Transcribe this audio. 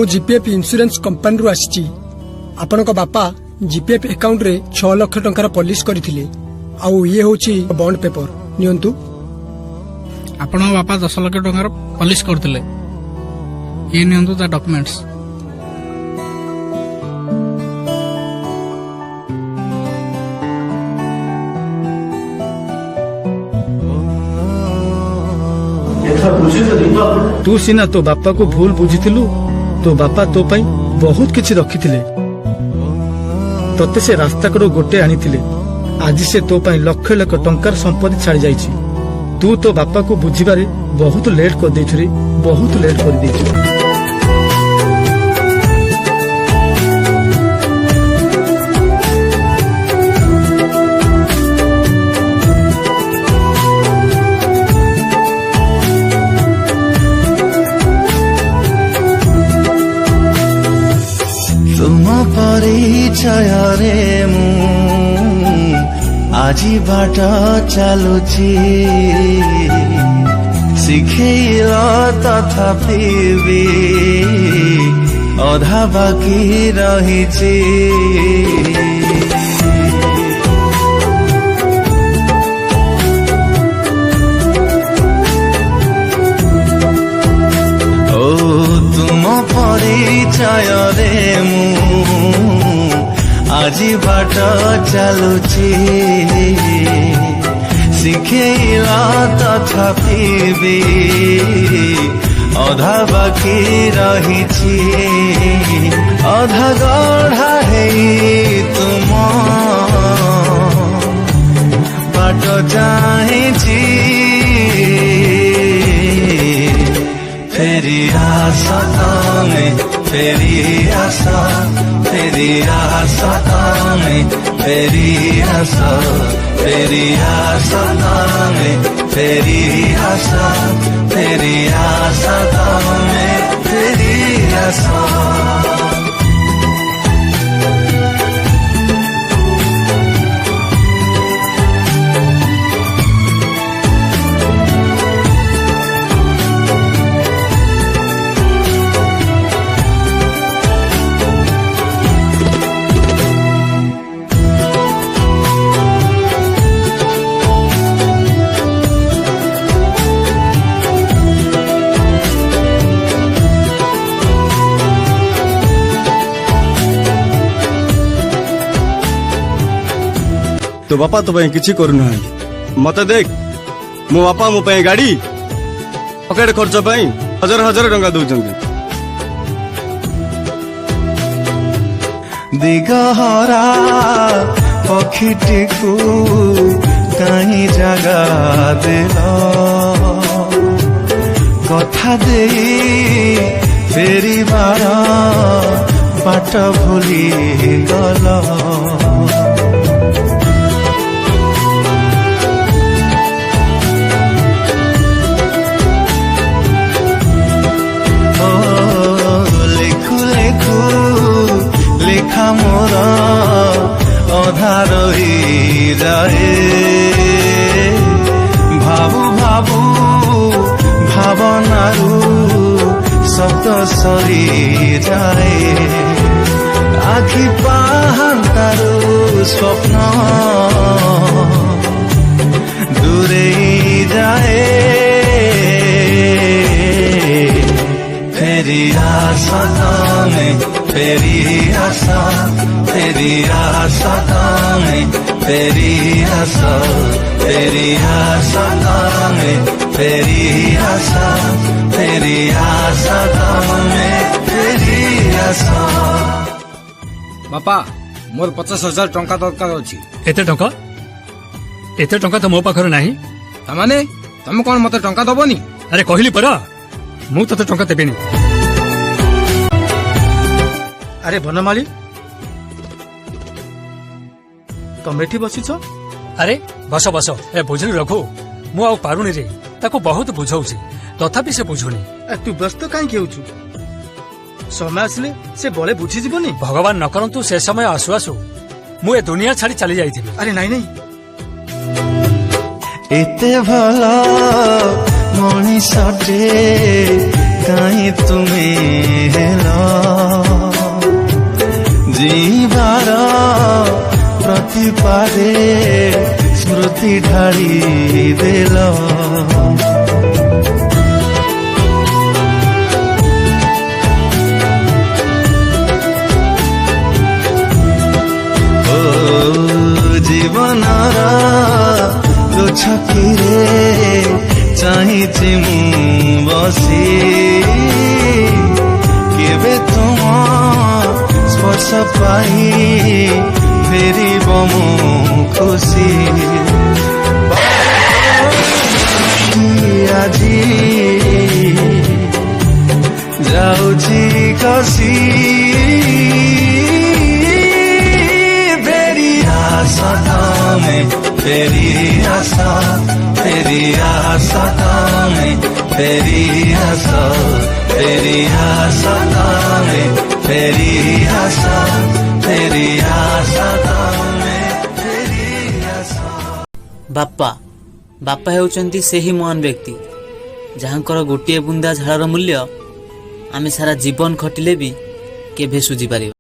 मु GPF insurance company रु आसी आपण बापा जीपीएफ अकाउंट रे 6 लाख टंकार पॉलिश करथिले आउ ये होची बॉन्ड पेपर नियंतु। आपण बापा 10 लाख टंकार पॉलिश करथिले ये नियंतु ता डॉक्यूमेंट्स। तू सीना तो बापा को भूल बुझीलु तो बापा तो पाई बहुत किछि रखिथिले तते से रास्ता करो गोटे आनीथिले आज से तो पाई लक्ष लाख टंकार संपत्ति छाड़ी जाइछि। तू तो बापा को बुझिबारे बहुत लेट कर देछरी बहुत लेट कर देछरी। तुम परिचय रे मु आजी बाट चलुची शिखेल तथापि भी अधा बाकी रहिची। तुम परिचय रे मु आजी बाट चलुची शिखेल तथापि भी अधा बाकी रहिची। अधा गढ़ा है तुम बाट जाहिची फेरी आशा में फेरी आशा फेरी आशा में फेरी आशा फेरी आशा में फेरी आशा फेरी आशा में फेरी आशा। तो बापा तो किसी करूना मत देख मो बापा मो गाड़ी पकेट खर्च हजार हजार टंका दौरान। दिगहरा पक्षीटी को कहीं जगा देल कथा दे फेरी बार बाट भूली गल। लेखा मोर अधा रही जाए भाबू भाबू भावनारू शब्द सरी जाए आखि पाहांतारू स्वप्न दूरे जाए फेरी आशा में फेरी आशा फेरी आशा में फेरी आशा फेरी आशा में फेरी आशा फेरी आशा में फेरी आशा। बापा मोर 50,000 टंका दरकार अछि। एते टंका तो मो पाखर नाही तमाने तुम कौन मते टंका दबोनी? अरे कहली परा मु तते टंका देबेनी। अरे बनमाली तमे एठी बसिछ? अरे बस बस ए बुझली रखो मु आ पारुनी रे ताको बहुत बुझाउछी तथापि से बुझुनी। तू व्यस्त काहे हेउछु समय आसले से बळे बुझी जीवनी। भगवान न करंतु से समय आसु आसु मु ए दुनिया छाड़ी चली जाइथिबी। अरे नहीं नहीं एते भला मनीषटे काई तुमे हेलो जीवार प्रतिपादे स्मृति ढाली देल जीवनर दो छकिरे चाहिए मु बसी केवे तुम स्पर्श पाई फेरी मो खुशी আজি যাଉଛି ଖସି फेरी आशा में फेरी आशा फेरी आशा में फेरी आशा फेरी आशा में फेरी आशा फेरी आशा में फेरी आशा बापा बापा हेउचंती सेही महान व्यक्ति जहाँकर गोटे बुंदा झाड़र मूल्य आमे सारा जीवन खटिले भी केभे सुझी पारिबा।